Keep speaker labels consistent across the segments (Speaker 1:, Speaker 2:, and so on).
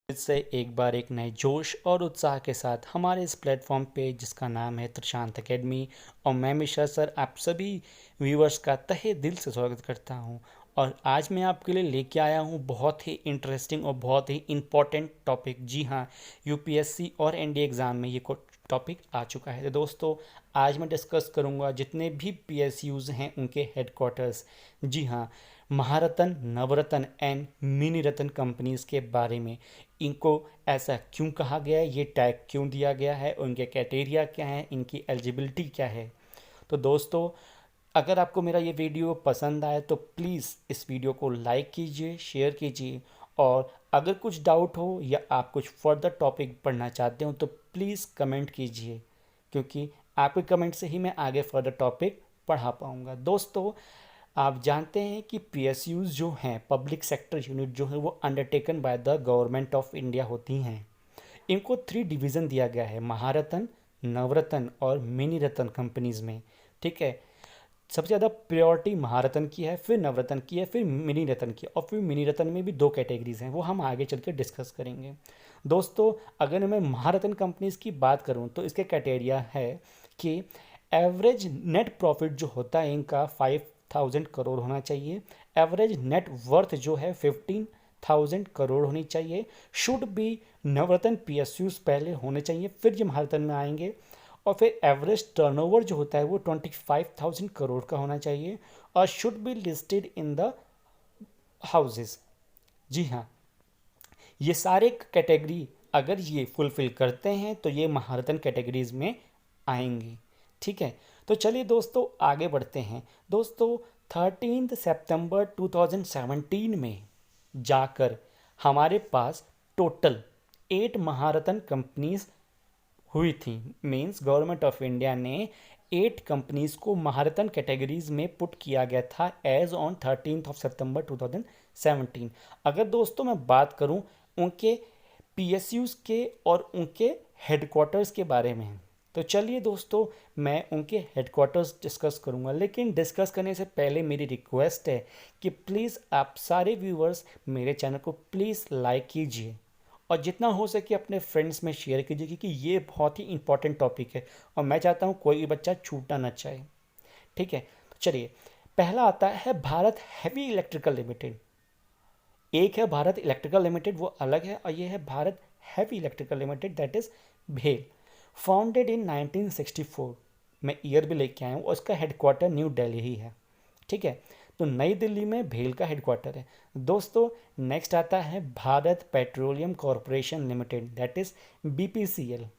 Speaker 1: से एक बार एक नए जोश और उत्साह के साथ हमारे इस प्लेटफॉर्म पे जिसका नाम है त्रिशांत एकेडमी, और मैं मिश्रा सर आप सभी व्यूअर्स का तहे दिल से स्वागत करता हूं। और आज मैं आपके लिए लेके आया हूं बहुत ही इंटरेस्टिंग और बहुत ही इम्पोर्टेंट टॉपिक। जी हाँ, यूपीएससी और एनडीए एग्ज़ाम में ये टॉपिक आ चुका है। तो दोस्तों, आज मैं डिस्कस करूंगा जितने भी पीएसयूज़ हैं उनके हेडक्वार्टर्स। जी हाँ, महारत्न, नवरत्न एंड मिनी रत्न कंपनीज के बारे में। इनको ऐसा क्यों कहा गया है, ये टैग क्यों दिया गया है, उनके क्राइटेरिया क्या है, इनकी एलिजिबिलिटी क्या है। तो दोस्तों, अगर आपको मेरा ये वीडियो पसंद आए तो प्लीज़ इस वीडियो को लाइक कीजिए, शेयर कीजिए, और अगर कुछ डाउट हो या आप कुछ फर्दर टॉपिक पढ़ना चाहते हो तो प्लीज़ कमेंट कीजिए, क्योंकि आपके कमेंट से ही मैं आगे फर्दर टॉपिक पढ़ा पाऊँगा। दोस्तों, आप जानते हैं कि पीएसयूज़ जो हैं, पब्लिक सेक्टर यूनिट जो है, वो undertaken by the government of India होती हैं। इनको 3 डिवीज़न दिया गया है, महारत्न, नवरत्न और मिनी रत्न कंपनीज में। ठीक है, सबसे ज़्यादा प्रायोरिटी महारत्न की है, फिर नवरत्न की है, फिर मिनी रत्न की, और फिर मिनी रत्न में भी 2 कैटेगरीज हैं, वो हम आगे चल के डिस्कस करेंगे। दोस्तों, अगर मैं महारत्न कंपनीज की बात करूं तो इसके क्राइटेरिया है कि एवरेज नेट प्रॉफिट जो होता है इनका 5,000 करोड़ होना चाहिए। एवरेज नेट वर्थ जो है 15,000 करोड़ होनी चाहिए। शुड बी नवरत्न पीएसयूज पहले होने चाहिए, फिर जो महारत्न में आएंगे। और फिर एवरेज टर्नओवर जो होता है वो 25,000 करोड़ का होना चाहिए, और should be listed in the houses. जी हाँ, ये सारे कैटेगरी अगर ये फुलफिल करते हैं तो ये महारत्न कैटेगरीज में आएंगे। ठीक है, तो चलिए दोस्तों आगे बढ़ते हैं। दोस्तों, 13 सितंबर 2017 में जाकर हमारे पास टोटल 8 महारत्न कंपनीज हुई थी। मीन्स गवर्नमेंट ऑफ इंडिया ने 8 कंपनीज को महारत्न कैटेगरीज में पुट किया गया था एज ऑन 13 सितंबर 2017। अगर दोस्तों मैं बात करूं उनके पीएसयूज के और उनके हेडक्वार्टर्स के बारे में, तो चलिए दोस्तों मैं उनके हेडक्वार्टर्स डिस्कस करूंगा। लेकिन डिस्कस करने से पहले मेरी रिक्वेस्ट है कि प्लीज़ आप सारे व्यूअर्स मेरे चैनल को प्लीज़ लाइक कीजिए, और जितना हो सके अपने फ्रेंड्स में शेयर कीजिए, क्योंकि ये बहुत ही इंपॉर्टेंट टॉपिक है और मैं चाहता हूँ कोई भी बच्चा छूटना ना चाहे। ठीक है, तो चलिए, पहला आता है भारत हैवी इलेक्ट्रिकल लिमिटेड। एक है भारत इलेक्ट्रिकल लिमिटेड, वो अलग है, और ये है Bharat heavy electrical limited, that is भेल। फाउंडेड इन 1964, मैं ईयर भी लेके आया हूँ, और उसका हेडक्वार्टर न्यू दिल्ली ही है। ठीक है, तो नई दिल्ली में भेल का हेडक्वार्टर है। दोस्तों, नेक्स्ट आता है Bharat petroleum corporation limited, that is BPCL.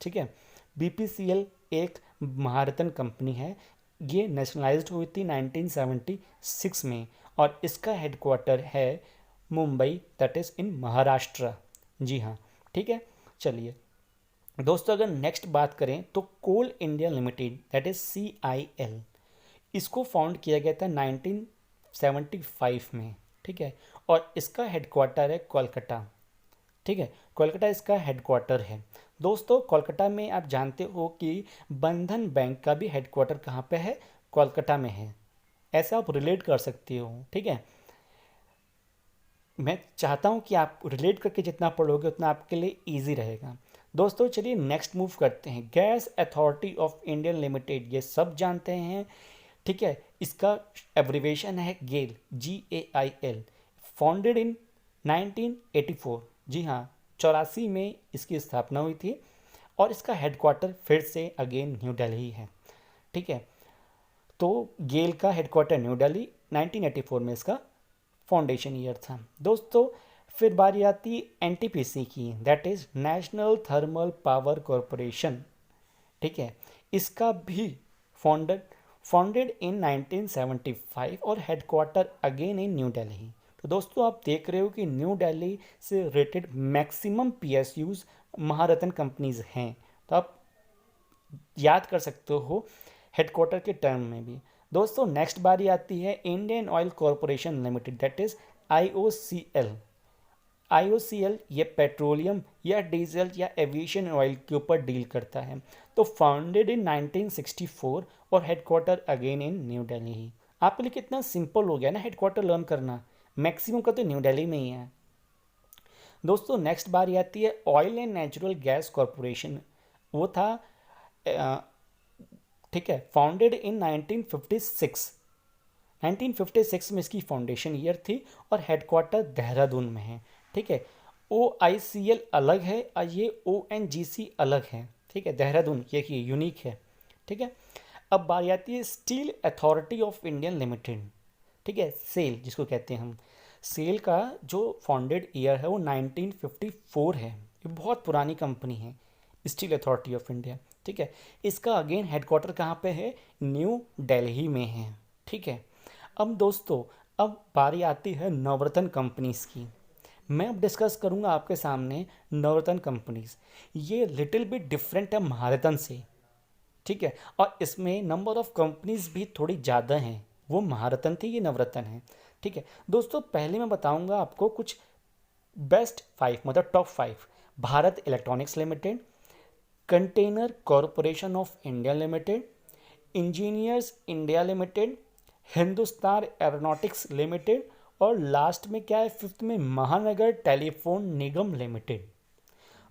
Speaker 1: ठीक है, बीपीसीएल एक महारत्न कंपनी है। ये नेशनलाइज्ड हुई थी 1976 में, और इसका हेडक्वार्टर है Mumbai, that is in Maharashtra. जी हाँ, ठीक है। चलिए दोस्तों, अगर नेक्स्ट बात करें तो coal India limited, that is CIL, इसको फाउंड किया गया था 1975 में। ठीक है, और इसका हेडक्वार्टर है कोलकाता। ठीक है, कोलकाता इसका हेडक्वार्टर है। दोस्तों, कोलकाता में आप जानते हो कि बंधन बैंक का भी हेडक्वार्टर कहाँ पे है? कोलकाता में है। ऐसा आप रिलेट कर सकते हो। ठीक है, मैं चाहता हूँ कि आप रिलेट करके जितना पढ़ोगे उतना आपके लिए ईजी रहेगा। दोस्तों, चलिए नेक्स्ट मूव करते हैं। Gas authority of Indian limited, ये सब जानते हैं। ठीक है, इसका एब्रीवेशन है गेल, GAIL। फाउंडेड इन 1984, जी हाँ, 84 में इसकी स्थापना हुई थी, और इसका हेडक्वार्टर फिर से अगेन न्यू दिल्ली है। ठीक है, तो गेल का हेडक्वार्टर न्यू दिल्ली, 1984 में इसका फाउंडेशन ईयर था। दोस्तों, फिर बारी आती NTPC की, that is national thermal power corporation. ठीक है, इसका भी फाउंडेड फाउंडेड इन 1975 और headquarter again in new Delhi. तो दोस्तों, आप देख रहे हो कि न्यू दिल्ली से रिलेटेड मैक्सिमम PSUs महारत्न कंपनीज हैं। तो आप याद कर सकते हो हेडक्वार्टर के टर्म में भी। दोस्तों, नेक्स्ट बारी आती है Indian oil corporation limited, that is IOCL। IOCL ये पेट्रोलियम या डीजल या एविएशन ऑयल के ऊपर डील करता है। तो फाउंडेड इन 1964 और headquarter again in new Delhi ही। आपके लिए कितना सिंपल हो गया ना हेडक्वार्टर लर्न करना, मैक्सिमम का तो न्यू दिल्ली में ही है। दोस्तों नेक्स्ट बारी आती है oil and natural gas corporation. वो था ठीक है, फाउंडेड इन 1956। 1956 में इसकी फाउंडेशन ईयर थी और हेडक्वार्टर देहरादून में है। ठीक है, OICL अलग है और ये ONGC अलग है। ठीक है, देहरादून ये यूनिक है। ठीक है, अब बारी आती है steel authority of Indian limited. ठीक है, सेल जिसको कहते हैं हम, सेल का जो फाउंडेड ईयर है वो 1954 है। ये बहुत पुरानी कंपनी है स्टील अथॉरिटी ऑफ इंडिया। ठीक है, इसका अगेन हेडक्वार्टर कहाँ पे है, न्यू दिल्ली में है। ठीक है, अब दोस्तों अब बारी आती है नवरत्न कंपनीज़ की। मैं अब डिस्कस करूंगा आपके सामने नवरत्न कंपनीज़। ये लिटिल बिट डिफरेंट है महारत्न से। ठीक है, और इसमें नंबर ऑफ कंपनीज भी थोड़ी ज़्यादा हैं। वो महारत्न थी, ये नवरत्न है। ठीक है दोस्तों, पहले मैं बताऊंगा आपको कुछ बेस्ट 5 मतलब top 5। Bharat electronics limited, container corporation of India limited, engineers India limited, Hindustan aeronautics limited, और लास्ट में क्या है, फिफ्थ में महानगर टेलीफोन निगम लिमिटेड।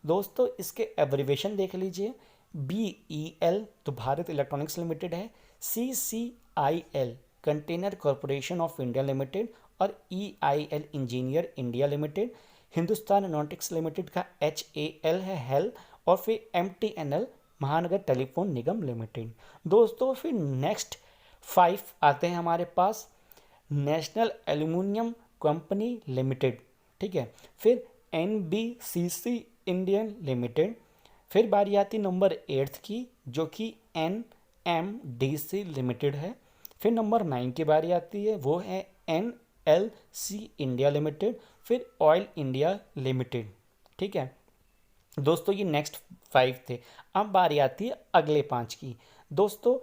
Speaker 1: दोस्तों इसके एब्रीवेशन देख लीजिए, BEL तो भारत इलेक्ट्रॉनिक्स लिमिटेड है, CCIL container corporation of India limited, और EIL engineer India limited. Hindustan aeronautics limited का HAL है हेल, और फिर MTNL महानगर टेलीफोन निगम लिमिटेड। दोस्तों फिर नेक्स्ट 5 आते हैं हमारे पास, नेशनल एल्यूमिनियम कंपनी लिमिटेड। ठीक है, फिर NBCC इंडियन लिमिटेड। फिर बारी आती नंबर 8 की जो कि NMDC लिमिटेड है। फिर नंबर 9 की बारी आती है, वो है NLC इंडिया लिमिटेड, फिर ऑयल इंडिया लिमिटेड। ठीक है दोस्तों, ये नेक्स्ट 5 थे। अब बारी आती है अगले 5 की। दोस्तों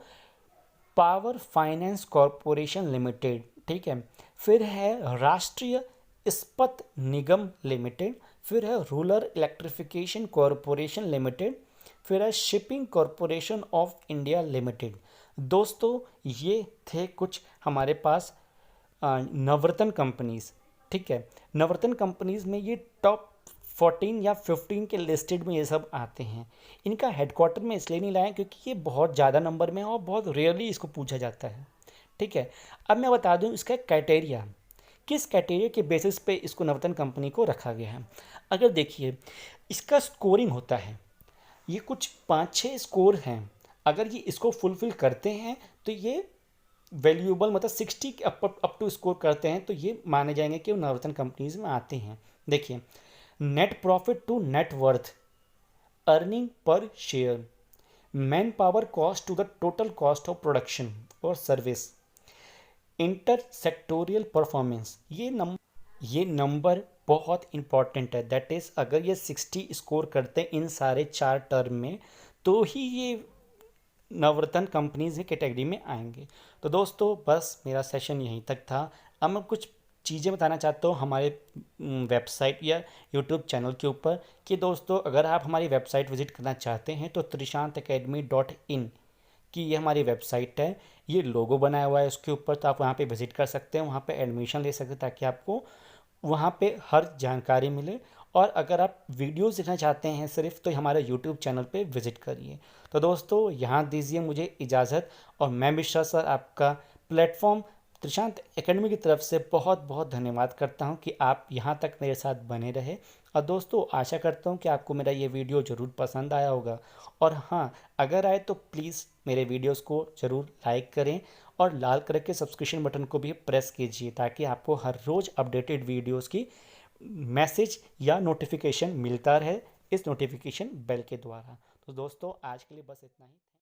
Speaker 1: पावर फाइनेंस कॉरपोरेशन लिमिटेड। ठीक है, फिर है राष्ट्रीय इस्पात निगम लिमिटेड, फिर है रूरल इलेक्ट्रिफिकेशन कॉरपोरेशन लिमिटेड, फिर है shipping corporation of India limited. दोस्तों ये थे कुछ हमारे पास नवरत्न कंपनीज। ठीक है, नवरत्न कंपनीज में ये टॉप 14 या 15 के लिस्टेड में ये सब आते हैं। इनका हेडक्वार्टर में इसलिए नहीं लाया क्योंकि ये बहुत ज़्यादा नंबर में है और बहुत रेयरली इसको पूछा जाता है। ठीक है, अब मैं बता दूं इसका क्राइटेरिया, किस क्राइटेरिया के बेसिस पे इसको नवरत्न कंपनी को रखा गया है। अगर देखिए इसका स्कोरिंग होता है, ये कुछ 5-6 स्कोर हैं, अगर ये इसको फुलफिल करते हैं तो ये वैल्यूएबल मतलब 60 अप टू स्कोर करते हैं तो ये माने जाएंगे कि वो नवरत्न कंपनीज में आते हैं। देखिए net profit to net worth, earning per share, man power cost to the total cost of production और सर्विस, इंटर सेक्टोरियल परफॉर्मेंस। ये नंबर बहुत इंपॉर्टेंट है। दैट इज़ अगर ये 60 स्कोर करते हैं इन सारे 4 टर्म में तो ही ये नवरत्न कंपनीज की कैटेगरी में आएंगे। तो दोस्तों बस मेरा सेशन यहीं तक था। अब मैं कुछ चीज़ें बताना चाहता हूँ हमारे वेबसाइट या यूट्यूब चैनल के ऊपर कि दोस्तों अगर आप हमारी वेबसाइट विज़िट करना चाहते हैं तो trishantacademy.in की ये हमारी वेबसाइट है। ये लोगो बनाया हुआ है उसके ऊपर, तो आप वहाँ पे विज़िट कर सकते हैं, वहाँ पे एडमिशन ले सकते हैं ताकि आपको वहाँ पे हर जानकारी मिले। और अगर आप वीडियोस देखना चाहते हैं सिर्फ तो हमारे यूट्यूब चैनल पे विज़िट करिए। तो दोस्तों यहाँ दीजिए मुझे इजाज़त, और मैं मिश्रा सर आपका प्लेटफॉर्म त्रिशांत एकेडमी की तरफ से बहुत बहुत धन्यवाद करता हूँ कि आप यहाँ तक मेरे साथ बने रहे। और दोस्तों आशा करता हूँ कि आपको मेरा ये वीडियो ज़रूर पसंद आया होगा, और हाँ अगर आए तो प्लीज़ मेरे वीडियोस को ज़रूर लाइक करें और लाल कलर के सब्सक्रिप्शन बटन को भी प्रेस कीजिए ताकि आपको हर रोज़ अपडेटेड वीडियोस की मैसेज या नोटिफिकेशन मिलता रहे इस नोटिफिकेशन बेल के द्वारा। तो दोस्तों आज के लिए बस इतना ही।